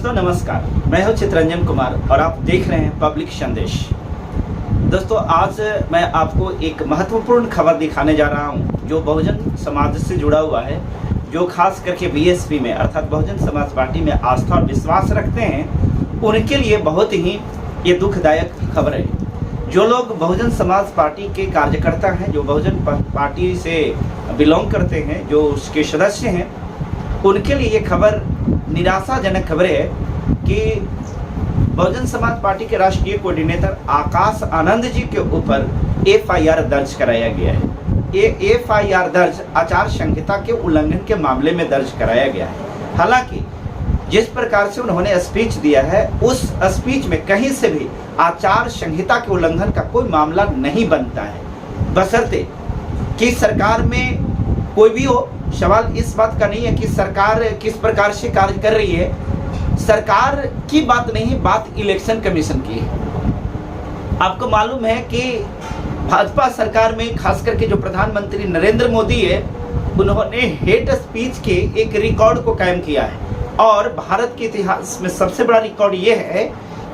दोस्तों नमस्कार, मैं हूं चित्रंजन कुमार और आप देख रहे हैं पब्लिक संदेश। दोस्तों आज मैं आपको एक महत्वपूर्ण खबर दिखाने जा रहा हूं जो बहुजन समाज से जुड़ा हुआ है, जो खास करके बीएसपी में अर्थात बहुजन समाज पार्टी में आस्था और विश्वास रखते हैं, उनके लिए बहुत ही ये दुखदायक खबर है। जो लोग बहुजन समाज पार्टी के कार्यकर्ता हैं, जो बहुजन पार्टी से बिलोंग करते हैं, जो उसके सदस्य हैं, उनके लिए ये खबर निराशाजनक खबर है कि बहुजन समाज पार्टी के राष्ट्रीय कोऑर्डिनेटर आकाश आनंद जी के ऊपर एफआईआर दर्ज कराया गया है। ये एफआईआर दर्ज आचार संहिता के उल्लंघन के मामले में दर्ज कराया गया है। हालांकि जिस प्रकार से उन्होंने स्पीच दिया है, उस स्पीच में कहीं से भी आचार संहिता के उल्लंघन का कोई मामला नहीं बनता है, बशर्ते कि सरकार में कोई भी हो। सवाल इस बात का नहीं है कि सरकार किस प्रकार से कार्य कर रही है, सरकार की बात नहीं, बात इलेक्शन कमीशन की है। आपको मालूम है कि भाजपा सरकार में खास करके जो प्रधानमंत्री नरेंद्र मोदी है, उन्होंने हेट स्पीच के एक रिकॉर्ड को कायम किया है और भारत के इतिहास में सबसे बड़ा रिकॉर्ड ये है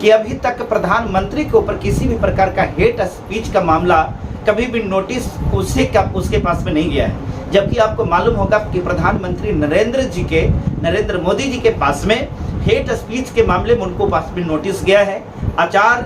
कि अभी तक प्रधानमंत्री के ऊपर किसी भी प्रकार का हेट स्पीच का मामला कभी भी नोटिस उसके पास में नहीं गया है। जबकि आपको मालूम होगा कि प्रधानमंत्री नरेंद्र मोदी जी के पास में हेट स्पीच के मामले में उनको पास में नोटिस गया है आचार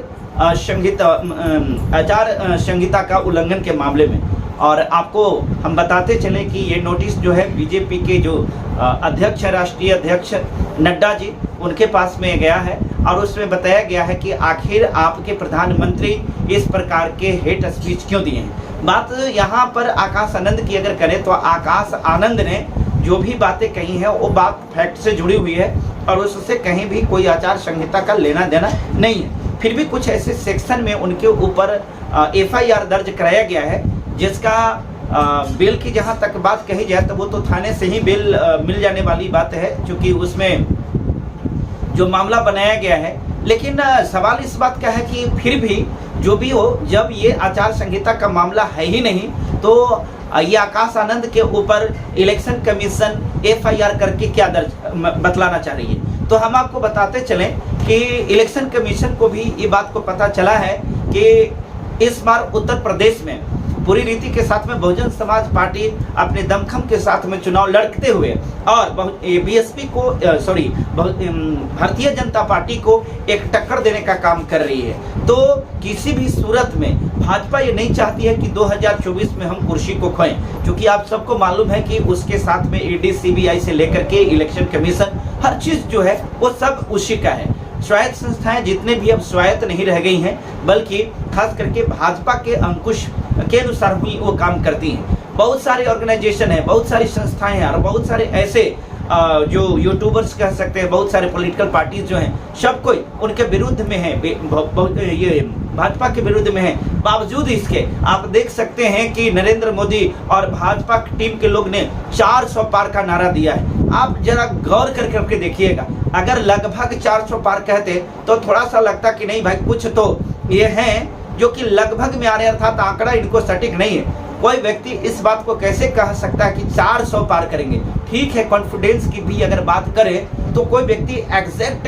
संहिता का उल्लंघन के मामले में। और आपको हम बताते चले कि ये नोटिस जो है बीजेपी के जो अध्यक्ष है, राष्ट्रीय अध्यक्ष नड्डा जी, उनके पास में गया है और उसमें बताया गया है कि आखिर आपके प्रधानमंत्री इस प्रकार के हेट स्पीच क्यों दिए हैं। बात यहाँ पर आकाश आनंद की अगर करें तो आकाश आनंद ने जो भी बातें कही हैं वो बात फैक्ट से जुड़ी हुई है और उससे कहीं भी कोई आचार संहिता का लेना देना नहीं है। फिर भी कुछ ऐसे सेक्शन में उनके ऊपर एफआईआर दर्ज कराया गया है, जिसका बेल की जहाँ तक बात कही जाए तो वो तो थाने से ही बेल मिल जाने वाली बात है, क्योंकि उसमें जो मामला बनाया गया है। लेकिन सवाल इस बात का है कि फिर भी जो भी हो, जब ये आचार संहिता का मामला है ही नहीं तो ये आकाश आनंद के ऊपर इलेक्शन कमीशन एफआईआर करके क्या दर्ज बतलाना चाह रही है। तो हम आपको बताते चलें कि इलेक्शन कमीशन को भी ये बात को पता चला है कि इस बार उत्तर प्रदेश में पूरी रीति के साथ में बहुजन समाज पार्टी अपने दमखम के साथ में चुनाव लड़ते हुए और बीएसपी को भारतीय जनता पार्टी को एक टक्कर देने का काम कर रही है। तो किसी भी सूरत में भाजपा ये नहीं चाहती है कि 2024 में हम कुर्सी को खोएं, क्योंकि आप सबको मालूम है कि उसके साथ में ईडी सीबीआई से लेकर के इलेक्शन कमीशन हर चीज जो है वो सब उसी का है। स्वायत्त संस्थाएं जितने भी अब स्वायत्त नहीं रह गई हैं, बल्कि खास करके भाजपा के अंकुश के अनुसार ही वो काम करती हैं। बहुत सारे ऑर्गेनाइजेशन है, बहुत सारी संस्थाएं हैं और बहुत सारे ऐसे जो यूट्यूबर्स कह सकते हैं, बहुत सारे पॉलिटिकल पार्टीज जो हैं, सब कोई उनके विरुद्ध में है, ये भाजपा के विरुद्ध में है। बावजूद इसके आप देख सकते हैं कि नरेंद्र मोदी और भाजपा की टीम के लोग ने 400 पार का नारा दिया है। आप जरा गौर करके देखिएगा, अगर लगभग 400 पार कहते तो थोड़ा सा लगता कि नहीं भाई, कुछ तो ये हैं जो कि लगभग में आ रहे, अर्थात आंकड़ा इनको सटीक नहीं है। कोई व्यक्ति इस बात को कैसे कह सकता है कि 400 पार करेंगे। ठीक है, कॉन्फिडेंस की भी अगर बात करें तो कोई व्यक्ति एग्जैक्ट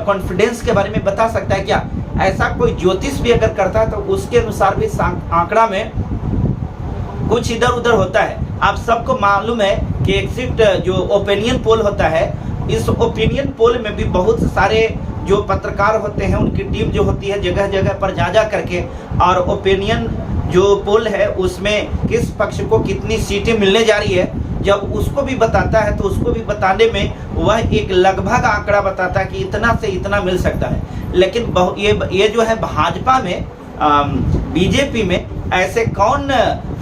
कॉन्फिडेंस के बारे में बता सकता है क्या? ऐसा कोई ज्योतिष भी अगर करता है तो उसके अनुसार भी आंकड़ा में कुछ इधर उधर होता है। आप सबको मालूम है कि एग्जिट जो ओपिनियन पोल होता है, इस ओपिनियन पोल में भी बहुत सारे जो पत्रकार होते हैं, उनकी टीम जो होती है जगह जगह पर जा करके और ओपिनियन जो पोल है उसमें किस पक्ष को कितनी सीटें मिलने जा रही है, जब उसको भी बताता है तो उसको भी बताने में वह एक लगभग आंकड़ा बताता है कि इतना से इतना मिल सकता है। लेकिन ये जो है भाजपा में, बीजेपी में ऐसे कौन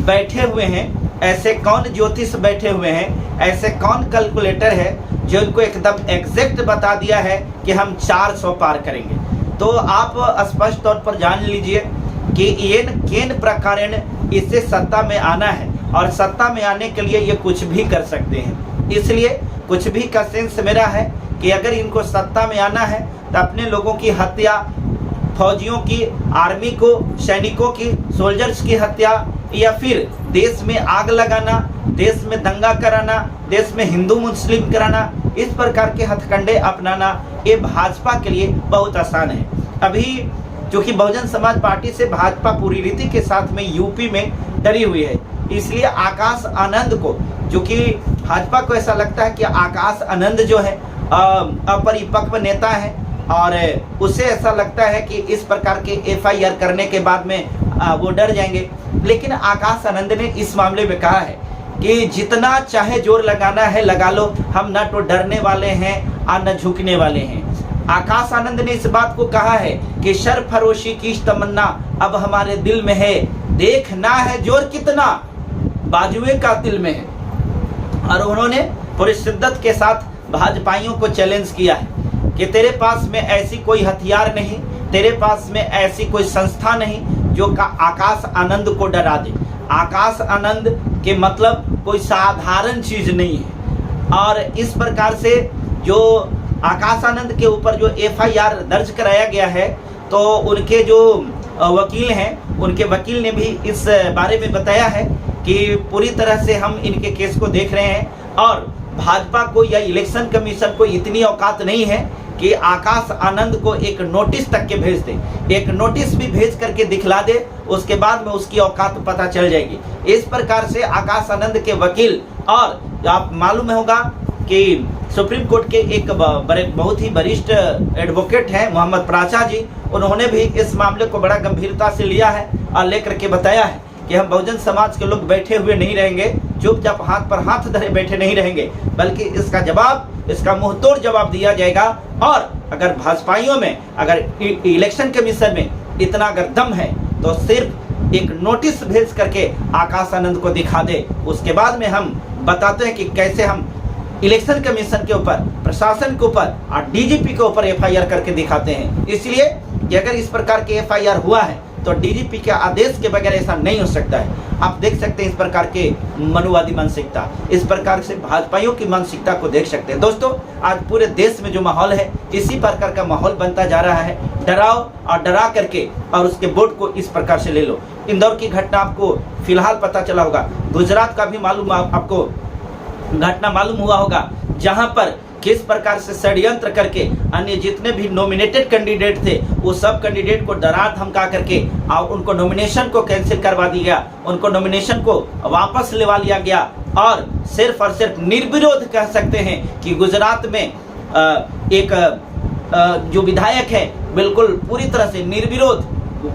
बैठे हुए हैं, ऐसे कौन ज्योतिष बैठे हुए हैं, ऐसे कौन कैलकुलेटर है जो इनको एकदम एग्जैक्ट बता दिया है कि हम 400 पार करेंगे। तो आप स्पष्ट तौर पर जान लीजिए कि ये केन प्रकारेण इससे सत्ता में आना है और सत्ता में आने के लिए ये कुछ भी कर सकते हैं। इसलिए कुछ भी का सेंस मेरा है कि अगर इनको सत्ता में आना है तो अपने लोगों की हत्या, फौजियों की, आर्मी को, सैनिकों की, सोल्जर्स की हत्या, या फिर देश में आग लगाना, देश में दंगा कराना, देश में हिंदू मुस्लिम कराना, इस प्रकार के हथकंडे अपनाना ये भाजपा के लिए बहुत आसान है। अभी क्योंकि बहुजन समाज पार्टी से भाजपा पूरी रीति के साथ में यूपी में डरी हुई है, इसलिए आकाश आनंद को, क्योंकि भाजपा को ऐसा लगता है कि आकाश आनंद जो है अपरिपक्व नेता है और उसे ऐसा लगता है कि इस प्रकार के एफआईआर करने के बाद में वो डर जाएंगे। लेकिन आकाश आनंद ने इस मामले में कहा है कि जितना चाहे जोर लगाना है लगा लो, हम न तो डरने वाले हैं और न झुकने वाले हैं। आकाश आनंद ने इस बात को कहा है कि सरफरोशी की तमन्ना अब हमारे दिल में है, देखना है जोर कितना बाजुए का दिल में है। और उन्होंने पूरी शिद्दत के साथ भाजपाइयों को चैलेंज किया है कि तेरे पास में ऐसी कोई हथियार नहीं, तेरे पास में ऐसी कोई संस्था नहीं जो का आकाश आनंद को डरा दे। आकाश आनंद के मतलब कोई साधारण चीज नहीं है। और इस प्रकार से जो आकाश आनंद के ऊपर जो एफआईआर दर्ज कराया गया है, तो उनके जो वकील हैं, उनके वकील ने भी इस बारे में बताया है कि पूरी तरह से हम इनके केस को देख रहे हैं और भाजपा को या इलेक्शन कमीशन को इतनी औकात नहीं है कि आकाश आनंद को एक नोटिस तक के भेज दे, एक नोटिस भी भेज करके दिखला दे, उसके बाद में उसकी औकात पता चल जाएगी। इस प्रकार से आकाश आनंद के वकील, और आप मालूम होगा कि सुप्रीम कोर्ट के एक बहुत ही वरिष्ठ एडवोकेट हैं मोहम्मद प्राचा जी, उन्होंने भी इस मामले को बड़ा गंभीरता से लिया है और लेकर के बताया है कि हम बहुजन समाज के लोग बैठे हुए नहीं रहेंगे, चुपचाप हाथ पर हाथ धरे बैठे नहीं रहेंगे, बल्कि इसका जवाब, इसका मुंहतोड़ जवाब दिया जाएगा। और अगर भाजपाइयों में, अगर इलेक्शन कमीशन में इतना अगर दम है तो सिर्फ एक नोटिस भेज करके आकाश आनंद को दिखा दे, उसके बाद में हम बताते हैं कि कैसे हम इलेक्शन कमीशन के ऊपर, प्रशासन के ऊपर और डीजीपी के ऊपर एफआईआर करके दिखाते हैं। इसलिए कि अगर इस प्रकार के एफआईआर हुआ है तो डीजीपी के आदेश के बगैर ऐसा नहीं हो सकता है। आप देख सकते हैं इस प्रकार के मनुवादी मानसिकता, इस प्रकार से भाजपाइयों की मानसिकता को देख सकते हैं। दोस्तों, आज पूरे देश में जो माहौल है, इसी प्रकार का माहौल बनता जा रहा है। डराओ और डरा करके और उसके वोट को इस प्रकार से ले लो। इंदौर की घटना आपको फिलहाल पता चला होगा, गुजरात का भी मालूम, आपको घटना मालूम हुआ होगा, जहां पर किस प्रकार से षड्यंत्र करके अन्य जितने भी नॉमिनेटेड कैंडिडेट थे, वो सब कैंडिडेट को डरा धमका करके और उनको नॉमिनेशन को कैंसिल करवा दिया गया, उनको नॉमिनेशन को वापस लेवा लिया गया। और सिर्फ निर्विरोध कह सकते हैं कि गुजरात में एक जो विधायक है, बिल्कुल पूरी तरह से निर्विरोध,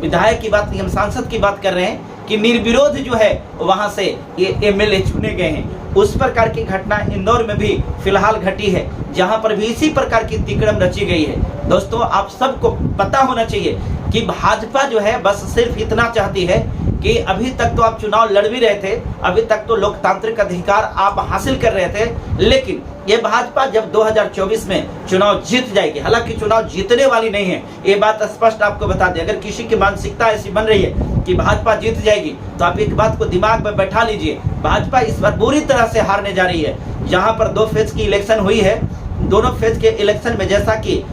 विधायक की बात नहीं, हम सांसद की बात कर रहे हैं कि निर्विरोध जो है वहां से ये एमएलए चुने गए हैं। उस प्रकार की घटना इंदौर में भी फिलहाल घटी है, जहां पर भी इसी प्रकार की तिकड़म रची गई है। दोस्तों, आप सबको पता होना चाहिए कि भाजपा जो है बस सिर्फ इतना चाहती है कि अभी तक तो आप चुनाव लड़ भी रहे थे, अभी तक तो लोकतांत्रिक अधिकार आप हासिल कर रहे थे, लेकिन ये भाजपा जब 2024 में चुनाव जीत जाएगी, हालांकि चुनाव जीतने वाली नहीं है, ये बात स्पष्ट आपको बता दें। अगर किसी की मानसिकता ऐसी बन रही है कि भाजपा जीत जाएगी, तो आप एक बात को दिमाग में बैठा लीजिए, भाजपा इस बार बुरी तरह से हारने जा रही है। जहां पर 2 फेज की इलेक्शन हुई है, दोनों फेज के इलेक्शन में जैसा कि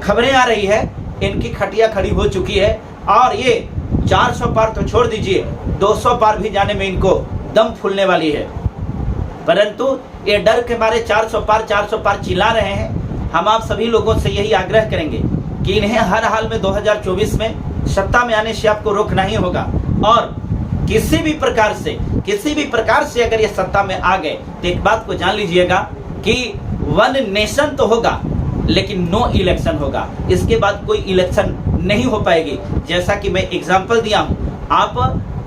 खबरें आ रही है, इनकी खटिया खड़ी हो चुकी है और ये 400 पार तो छोड़ दीजिए, 200 पार भी जाने में इनको दम फूलने वाली है। परंतु ये डर के मारे 400 पार चिल्ला रहे हैं। हम आप सभी लोगों से यही आग्रह करेंगे कि इन्हें हर हाल में 2024 में सत्ता में आने से आपको रोकना ही होगा। और किसी भी प्रकार से अगर ये सत्ता में आ गए तो एक बात को जान लीजिएगा कि 1 नेशन तो होगा, लेकिन नो इलेक्शन होगा। इसके बाद कोई इलेक्शन नहीं हो पाएगी। जैसा कि मैं एग्जांपल दिया हूं, आप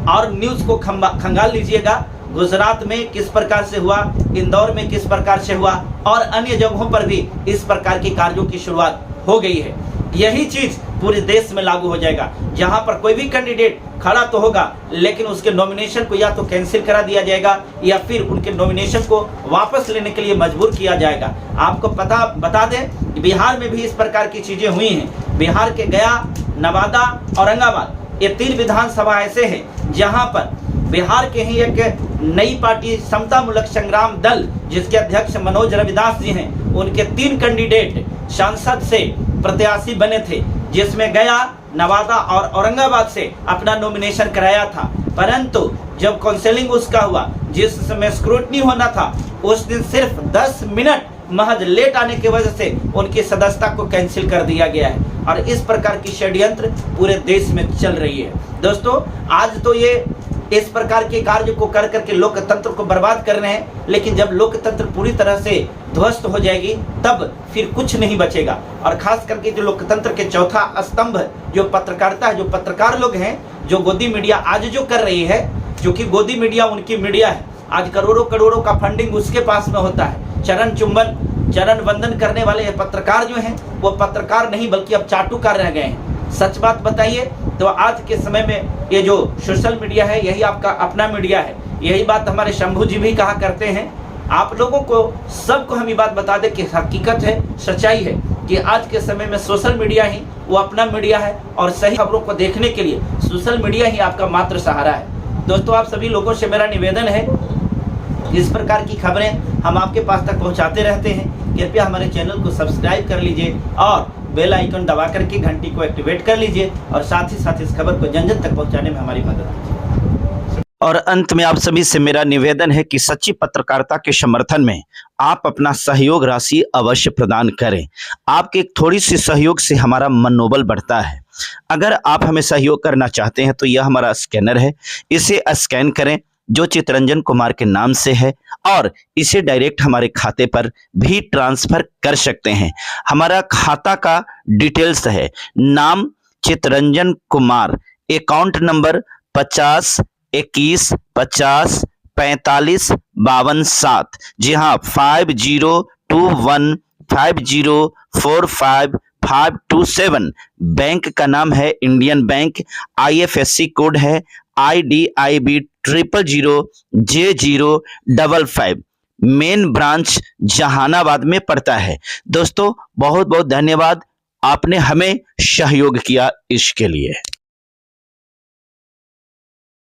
और न्यूज को खंगाल लीजिएगा, गुजरात में किस प्रकार से हुआ, इंदौर में किस प्रकार से हुआ और अन्य जगहों पर भी इस प्रकार की कार्यों की शुरुआत हो गई है। यही चीज पूरे देश में लागू हो जाएगा, जहां पर कोई भी कैंडिडेट खड़ा तो होगा, लेकिन उसके नॉमिनेशन को या तो कैंसिल करा दिया जाएगा या फिर उनके नॉमिनेशन को वापस लेने के लिए मजबूर किया जाएगा। आपको बता दें, बिहार में भी इस प्रकार की चीजें हुई हैं। बिहार के गया, नवादा, औरंगाबाद, ये 3 विधानसभा ऐसे हैं जहां पर बिहार के ही एक नई पार्टी समतामूलक संग्राम दल, जिसके अध्यक्ष मनोज रविदास जी हैं, उनके 3 कैंडिडेट सांसद से प्रत्याशी बने थे, जिसमें गया, नवादा और औरंगाबाद से अपना नॉमिनेशन कराया था। परंतु जब काउंसलिंग उसका हुआ, जिस समय स्क्रूटनी होना था, उस दिन सिर्फ 10 मिनट महज लेट आने की वजह से उनकी सदस्यता को कैंसिल कर दिया गया है। और इस प्रकार की षड्यंत्र पूरे देश में चल रही है। दोस्तों, आज तो ये इस प्रकार के कार्य को कर करके लोकतंत्र को बर्बाद कर रहे हैं, लेकिन जब लोकतंत्र पूरी तरह से ध्वस्त हो जाएगी तब फिर कुछ नहीं बचेगा। और खास करके जो लोकतंत्र के चौथा स्तंभ जो पत्रकारिता है, जो पत्रकार लोग हैं, जो गोदी मीडिया आज जो कर रही है, जो कि गोदी मीडिया उनकी मीडिया है, आज करोड़ों करोड़ों का फंडिंग उसके पास में होता है। चरण वंदन करने वाले पत्रकार जो हैं वो पत्रकार नहीं बल्कि अब चाटुकार रह गए हैं। सच बात बताइए तो आज के समय में ये जो सोशल मीडिया है यही आपका अपना मीडिया है। यही बात हमारे शंभू जी भी कहा करते हैं। आप लोगों को सबको हम ये बात बता दें कि हकीकत है, सच्चाई है कि आज के समय में सोशल मीडिया ही वो अपना मीडिया है और सही खबरों को देखने के लिए सोशल मीडिया ही आपका मात्र सहारा है। दोस्तों, आप सभी लोगों से मेरा निवेदन है, इस प्रकार की खबरें हम आपके पास तक पहुंचाते रहते हैं। कृपया हमारे चैनल को सब्सक्राइब कर लीजिए और बेल आइकन दबा करके घंटी को एक्टिवेट कर लीजिए और साथ ही साथ इस खबर को जन जन तक पहुंचाने में हमारी मदद कीजिए। और अंत में आप सभी से मेरा निवेदन है कि सच्ची पत्रकारिता के समर्थन में आप अपना सहयोग राशि अवश्य प्रदान करें। आपके एक थोड़ी सी सहयोग से हमारा मनोबल बढ़ता है। अगर आप हमें सहयोग करना चाहते हैं तो यह हमारा स्कैनर है, इसे स्कैन करें जो चितरंजन कुमार के नाम से है और इसे डायरेक्ट हमारे खाते पर भी ट्रांसफर कर सकते हैं। हमारा खाता का डिटेल्स है नाम चितरंजन कुमार, अकाउंट नंबर 50 21 50 45 52 7। जी हाँ, 5021 5045 527। बैंक का नाम है इंडियन बैंक। IFSC कोड है IDIB 000J055। Main branch Jahanabad में पड़ता है। दोस्तों, बहुत बहुत धन्यवाद, आपने हमें सहयोग किया इसके लिए।